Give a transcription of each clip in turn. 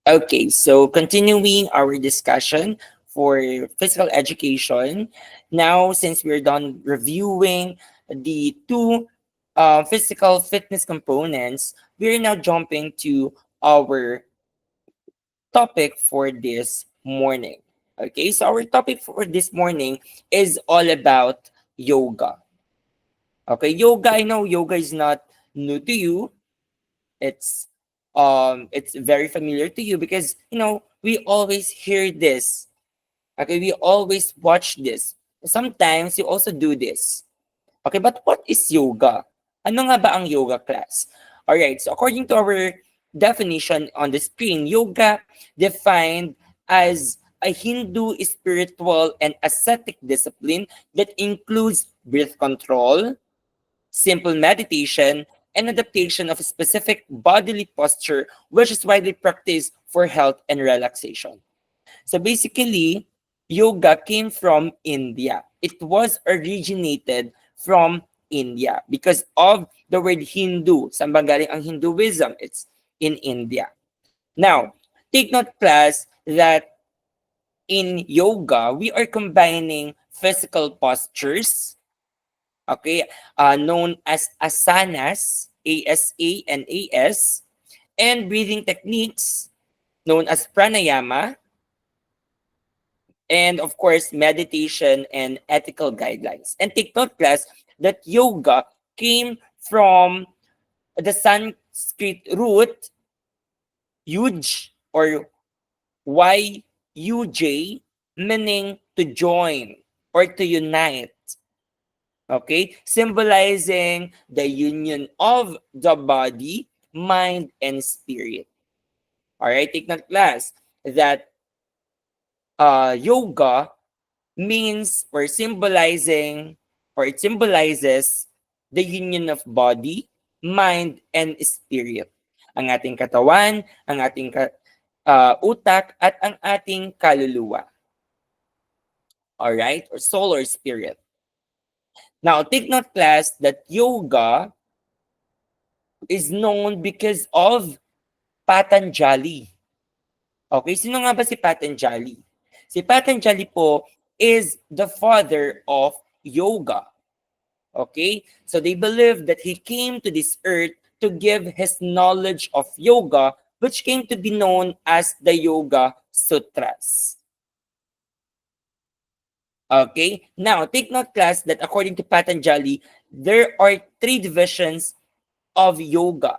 Okay, so continuing our discussion for physical education. Now, since we're done reviewing the two physical fitness components, we're now jumping to our topic for this morning. Okay, so our topic for this morning is all about yoga. Okay, yoga, I know yoga is not new to you. It's it's very familiar to you because we always hear this. Okay, we always watch this. Sometimes you also do this. Okay, but what is yoga? Ano nga ba ang yoga class? All right, so according to our definition on the screen, yoga defined as a Hindu spiritual and ascetic discipline that includes breath control, simple meditation, and adaptation of a specific bodily posture, which is widely practiced for health and relaxation. So basically, yoga came from India. It was originated from India because of the word Hindu. Saan ba galing ang Hinduism? It's in India. Now, take note class that in yoga, we are combining physical postures, okay, known as asanas, ASANAS, and breathing techniques known as pranayama, and of course, meditation and ethical guidelines. And take note, class, that yoga came from the Sanskrit root yuj or yuj, meaning to join or to unite. Okay, symbolizing the union of the body, mind, and spirit. All right, take note, class, that yoga means or symbolizing or it symbolizes the union of body, mind, and spirit. Ang ating katawan, ang ating utak, at ang ating kaluluwa. Alright? Or soul or spirit. Now, take note, class, that yoga is known because of Patanjali. Okay, sino nga ba si Patanjali? Si Patanjali po is the father of yoga. Okay, so they believe that he came to this earth to give his knowledge of yoga, which came to be known as the Yoga Sutras. Okay, now take note, class, that according to Patanjali, there are three divisions of yoga,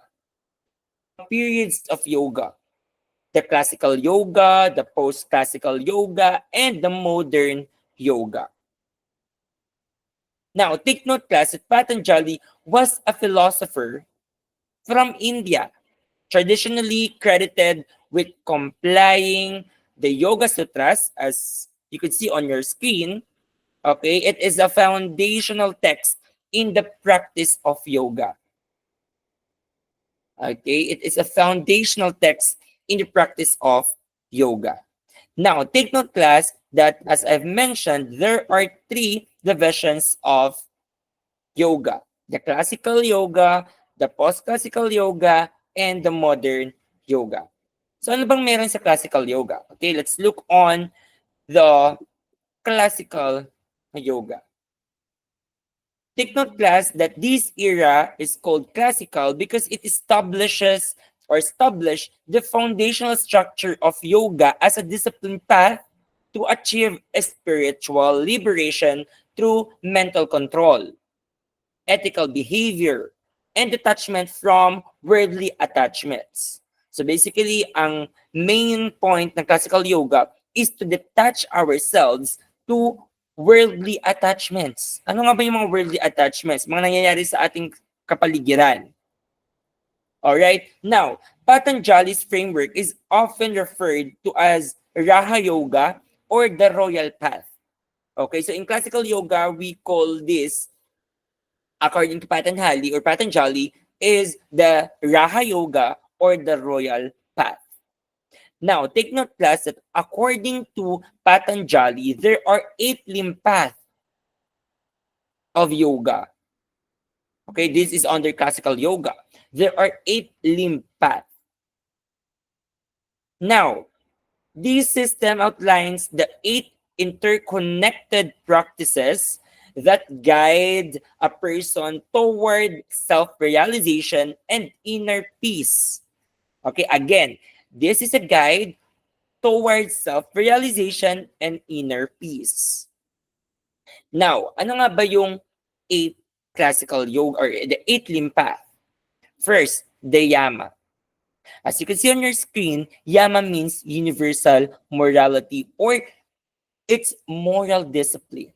periods of yoga: the classical yoga, the post-classical yoga, and the modern yoga. Now, take note, class, that Patanjali was a philosopher from India, traditionally credited with complying the Yoga Sutras, as you could see on your screen. Okay, it is a foundational text in the practice of yoga. Okay, it is a foundational text in the practice of yoga. Now, take note, class, that as I've mentioned, there are three divisions of yoga: the classical yoga, the post-classical yoga, and the modern yoga. So ano bang meron sa classical yoga? Okay, let's look on the classical yoga. Take note, class, that this era is called classical because it established the foundational structure of yoga as a discipline path to achieve a spiritual liberation through mental control, ethical behavior, and detachment from worldly attachments. So basically, ang main point ng classical yoga is to detach ourselves to worldly attachments. Ano nga ba yung mga worldly attachments? Mga nangyayari sa ating kapaligiran. Alright? Now, Patanjali's framework is often referred to as Raha Yoga or the Royal Path. Okay, so in classical yoga, we call this, according to Patanjali, is the Raha Yoga or the Royal Path. Now, take note, class, that according to Patanjali, there are 8 limb paths of yoga. Okay, this is under classical yoga. There are 8 limb paths. Now, this system outlines the 8 interconnected practices that guide a person toward self-realization and inner peace. Okay, again, this is a guide towards self-realization and inner peace. Now, ano nga ba yung 8 classical yoga or the 8 limb path? First, the yama. As you can see on your screen, yama means universal morality or it's moral discipline.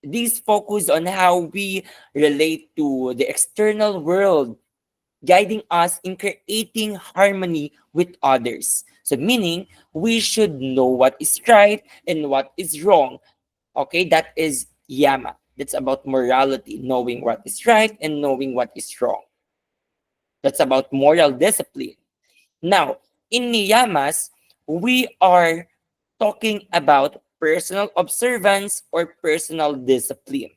These focus on how we relate to the external world, guiding us in creating harmony with others. So meaning, we should know what is right and what is wrong. Okay, that is yama. That's about morality, knowing what is right and knowing what is wrong. That's about moral discipline. Now, in niyamas, we are talking about personal observance or personal discipline.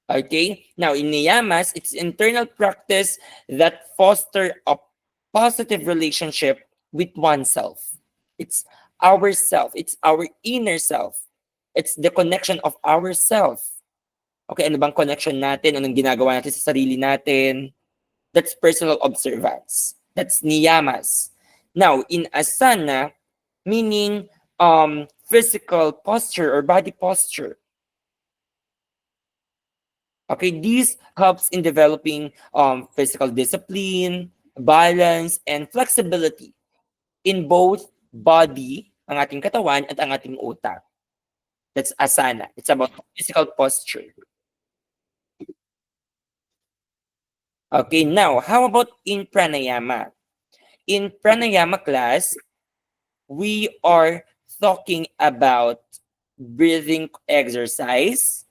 Okay? Now, in niyamas, it's internal practice that foster a positive relationship with oneself. It's ourself. It's our inner self. It's the connection of ourself. Okay, ano bang connection natin? Anong ginagawa natin sa sarili natin? That's personal observance. That's niyamas. Now, in asana, meaning physical posture or body posture. Okay, this helps in developing physical discipline, balance, and flexibility in both body, ang ating katawan, at ang ating utak. That's asana. It's about physical posture. Okay, now, how about in pranayama? In pranayama class, we are talking about breathing exercise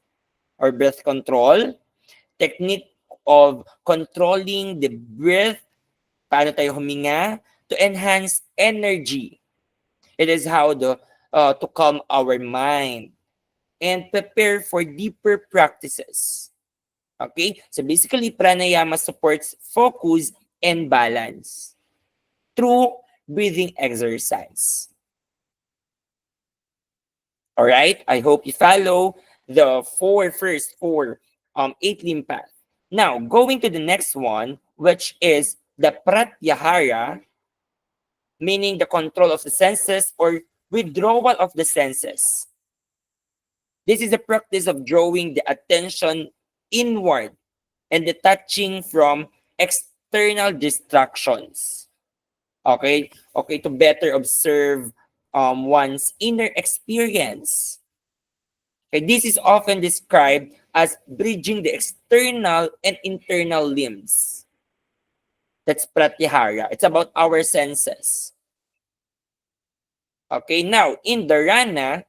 or breath control, technique of controlling the breath, paano tayo huminga, to enhance energy. It is how to calm our mind and prepare for deeper practices. Okay? So basically, pranayama supports focus and balance through breathing exercise. All right? I hope you follow the first four 8 limb path. Now, going to the next one, which is the pratyahara, meaning the control of the senses or withdrawal of the senses. This is a practice of drawing the attention inward and detaching from external distractions. Okay? Okay, to better observe one's inner experience. Okay, this is often described as bridging the external and internal limbs. That's pratyahara. It's about our senses. Okay, now in dharana,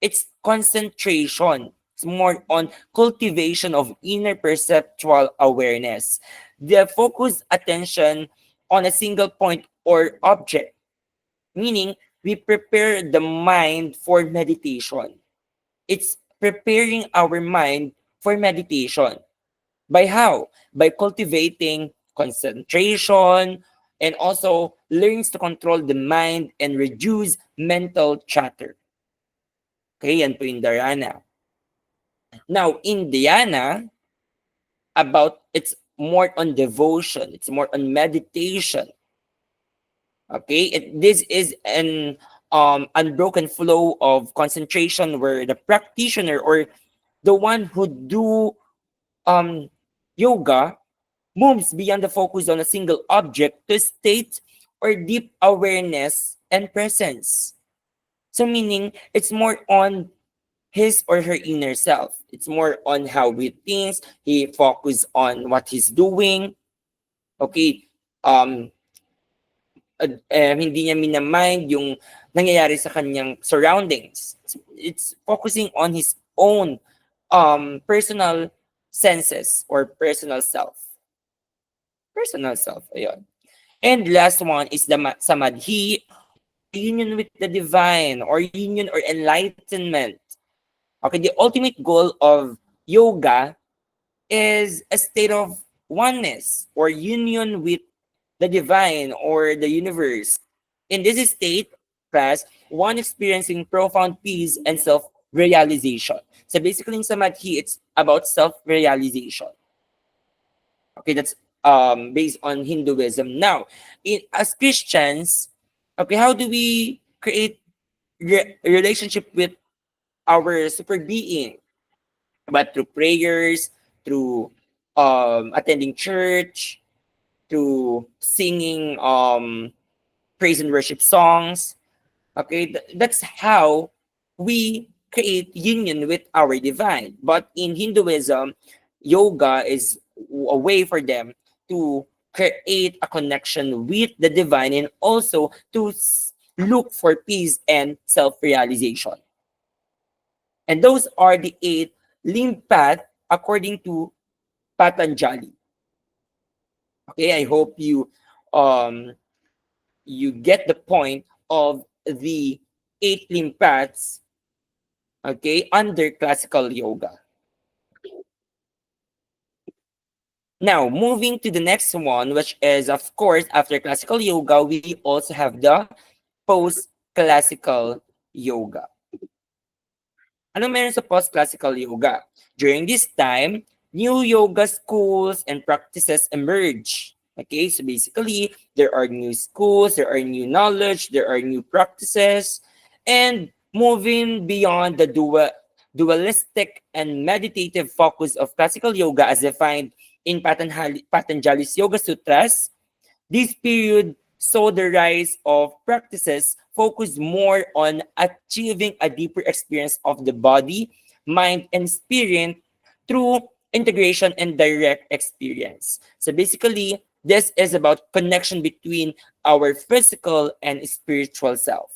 it's concentration. It's more on cultivation of inner perceptual awareness. The focused attention on a single point or object, meaning we prepare the mind for meditation. It's preparing our mind for meditation. By how? By cultivating concentration and also learns to control the mind and reduce mental chatter. Okay, yan po yung dharana. Now, in dhyana, it's more on devotion. It's more on meditation. Okay, this is an unbroken flow of concentration where the practitioner or the one who do yoga moves beyond the focus on a single object to state or deep awareness and presence. So meaning it's more on his or her inner self. It's more on how he thinks, he focus on what he's doing. Okay, hindi niya minamind yung nangyayari sa kanyang surroundings. It's focusing on his own personal senses or personal self. Personal self, ayun. And last one is the samadhi, union with the divine or union or enlightenment. Okay, the ultimate goal of yoga is a state of oneness or union with the divine or the universe. In this state, class, one experiencing profound peace and self-realization. So basically in Samadhi, it's about self-realization. Okay, that's based on Hinduism. Now, as Christians, okay, how do we create relationship with our super being? But through prayers, through attending church, through singing praise and worship songs. Okay, that's how we create union with our divine. But in Hinduism, yoga is a way for them to create a connection with the divine and also to look for peace and self-realization. And those are the eight limb path according to Patanjali. Okay, I hope um you get the point of the eight limb paths, okay, under classical yoga. Now, moving to the next one, which is, of course, after classical yoga, we also have the post-classical yoga. Ano meron sa post-classical yoga? During this time, new yoga schools and practices emerge. Okay, so basically, there are new schools, there are new knowledge, there are new practices, and moving beyond the dualistic and meditative focus of classical yoga as defined in Patanjali's Yoga Sutras, this period saw the rise of practices focused more on achieving a deeper experience of the body, mind, and spirit through integration and direct experience. So basically, this is about connection between our physical and spiritual self.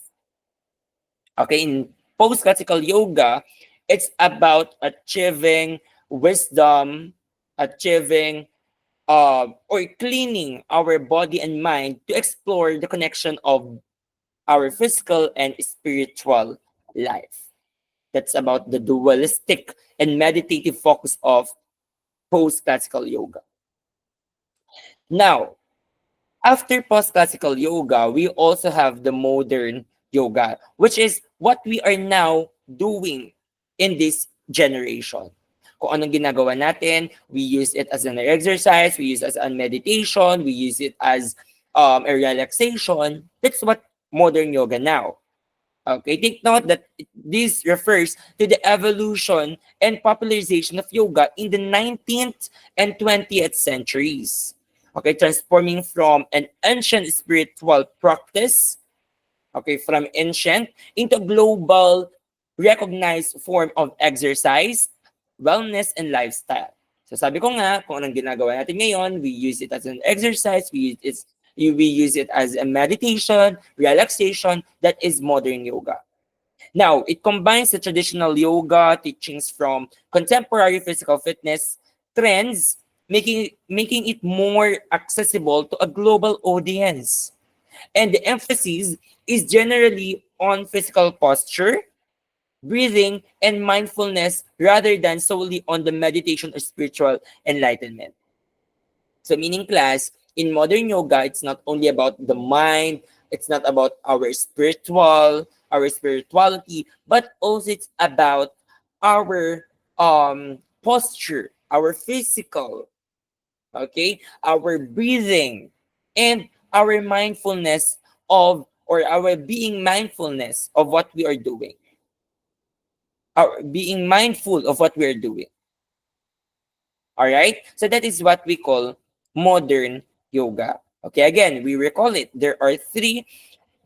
Okay, in post-classical yoga, it's about achieving wisdom, achieving or cleaning our body and mind to explore the connection of our physical and spiritual life. That's about the dualistic and meditative focus of post-classical yoga. Now, after post-classical yoga, we also have the modern yoga, which is what we are now doing in this generation. Kung anong ginagawa natin, we use it as an exercise, we use it as a meditation, we use it as a relaxation. That's what modern yoga now. Okay, take note that this refers to the evolution and popularization of yoga in the 19th and 20th centuries. Okay, transforming from an ancient spiritual practice, okay, from ancient into a global recognized form of exercise, wellness, and lifestyle. So sabi ko nga, kung anong ginagawa natin ngayon, we use it as an exercise, we use it as a meditation, relaxation, that is modern yoga. Now, it combines the traditional yoga teachings from contemporary physical fitness trends, making it more accessible to a global audience. And the emphasis is generally on physical posture, breathing, and mindfulness rather than solely on the meditation or spiritual enlightenment. So, meaning class, in modern yoga, it's not only about the mind, it's not about our spirituality, but also it's about our posture, our physical, okay, our breathing, and our mindfulness of or our being mindfulness of what we are doing. Our being mindful of what we are doing. All right? So that is what we call modern yoga. Okay, again, we recall it. There are three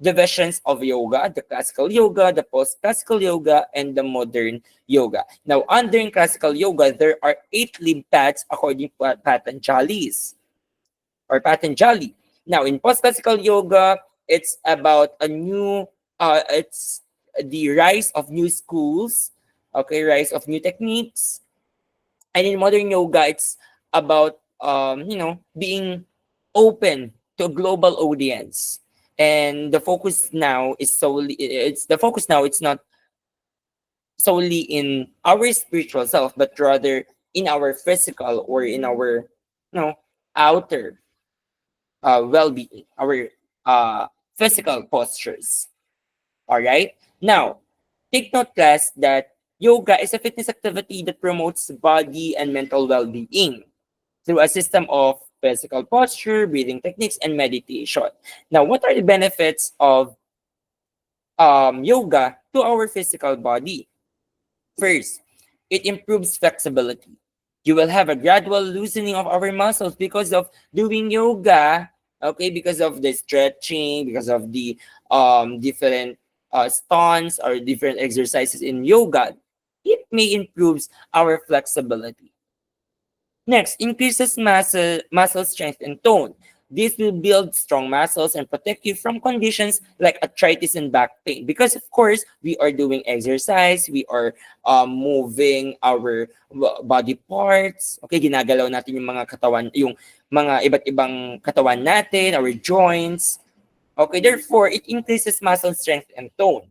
divisions of yoga: the classical yoga, the post-classical yoga, and the modern yoga. Now, under classical yoga, there are eight limb paths according to Patanjali. Now, in post-classical yoga, it's about it's the rise of new schools, okay, rise of new techniques. And in modern yoga, it's about being open to a global audience. And the focus now, it's not solely in our spiritual self, but rather in our physical or in our outer. well-being, our physical postures. All right. Now, take note, class, that yoga is a fitness activity that promotes body and mental well-being through a system of physical posture, breathing techniques, and meditation. Now, what are the benefits of yoga to our physical body? First, it improves flexibility. You will have a gradual loosening of our muscles because of doing yoga, okay, because of the stretching, because of the different stance or different exercises in yoga. It may improves our flexibility. Next, increases muscle strength and tone. This will build strong muscles and protect you from conditions like arthritis and back pain. Because of course, we are doing exercise, we are moving our body parts. Okay, ginagalaw natin yung mga katawan, yung mga iba't ibang katawan natin, our joints. Okay, therefore, it increases muscle strength and tone.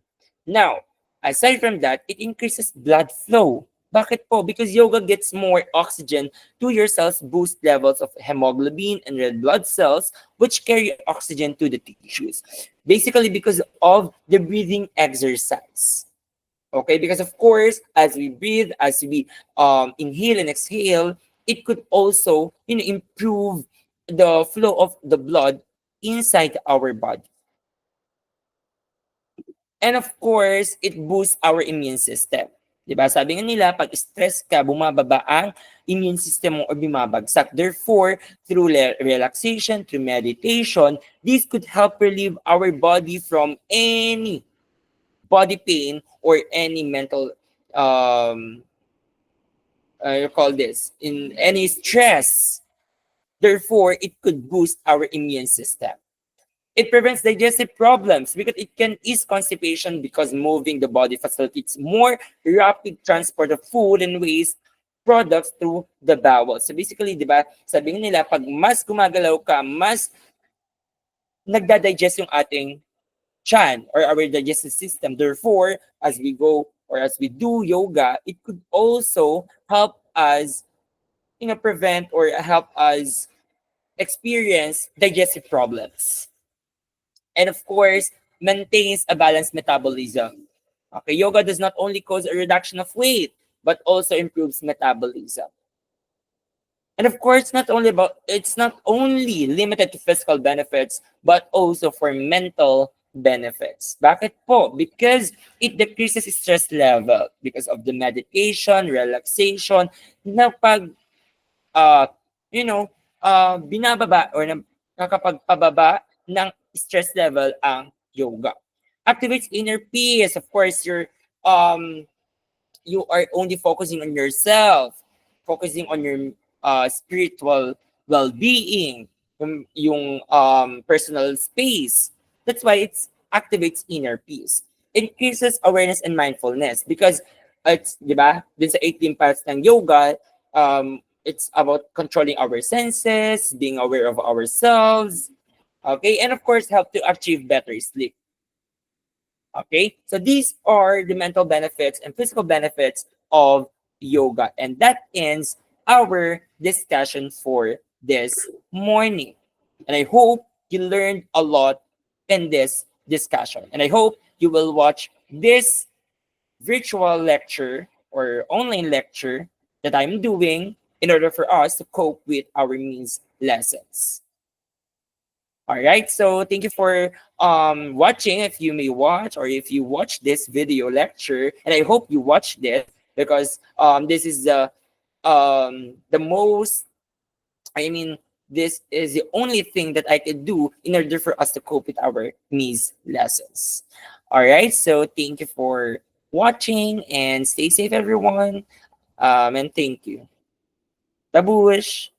Now, aside from that, it increases blood flow. Bakit po? Because yoga gets more oxygen to your cells, boost levels of hemoglobin and red blood cells, which carry oxygen to the tissues. Basically, because of the breathing exercise. Okay, because of course, as we breathe, as we inhale and exhale, it could also improve the flow of the blood inside our body. And of course, it boosts our immune system. Diba? Sabi nga nila, pag stress ka, bumababa ang immune system mo o bumabagsak. Therefore, through relaxation, through meditation, this could help relieve our body from any body pain or any mental, you call this, in any stress. Therefore, it could boost our immune system. It prevents digestive problems because it can ease constipation because moving the body facilitates more rapid transport of food and waste products through the bowel. So basically, di ba, sabi nila, pag mas gumagalaw ka, mas nagda-digest yung ating chan or our digestive system. Therefore, as we go or as we do yoga, it could also help us, prevent or help us experience digestive problems. And of course, maintains a balanced metabolism. Okay, yoga does not only cause a reduction of weight, but also improves metabolism. And of course, it's not only limited to physical benefits, but also for mental benefits. Bakit po? Because it decreases stress level because of the meditation, relaxation, na pag, binababa or nakakapagpababa ng stress level ang yoga. Activates inner peace. Of course, you are only focusing on yourself, focusing on your spiritual well-being, yung personal space. That's why it activates inner peace. Increases awareness and mindfulness because it's, di ba, din sa 18 parts ng yoga, it's about controlling our senses, being aware of ourselves, okay, and of course, help to achieve better sleep. Okay, so these are the mental benefits and physical benefits of yoga, and that ends our discussion for this morning. And I hope you learned a lot in this discussion, and I hope you will watch this virtual lecture or online lecture that I'm doing in order for us to cope with our means lessons. All right, so thank you for watching. If you may watch or if you watch this video lecture, and I hope you watch this because this is the most, this is the only thing that I could do in order for us to cope with our MEAS lessons. All right, so thank you for watching and stay safe, everyone. And thank you. Tabush.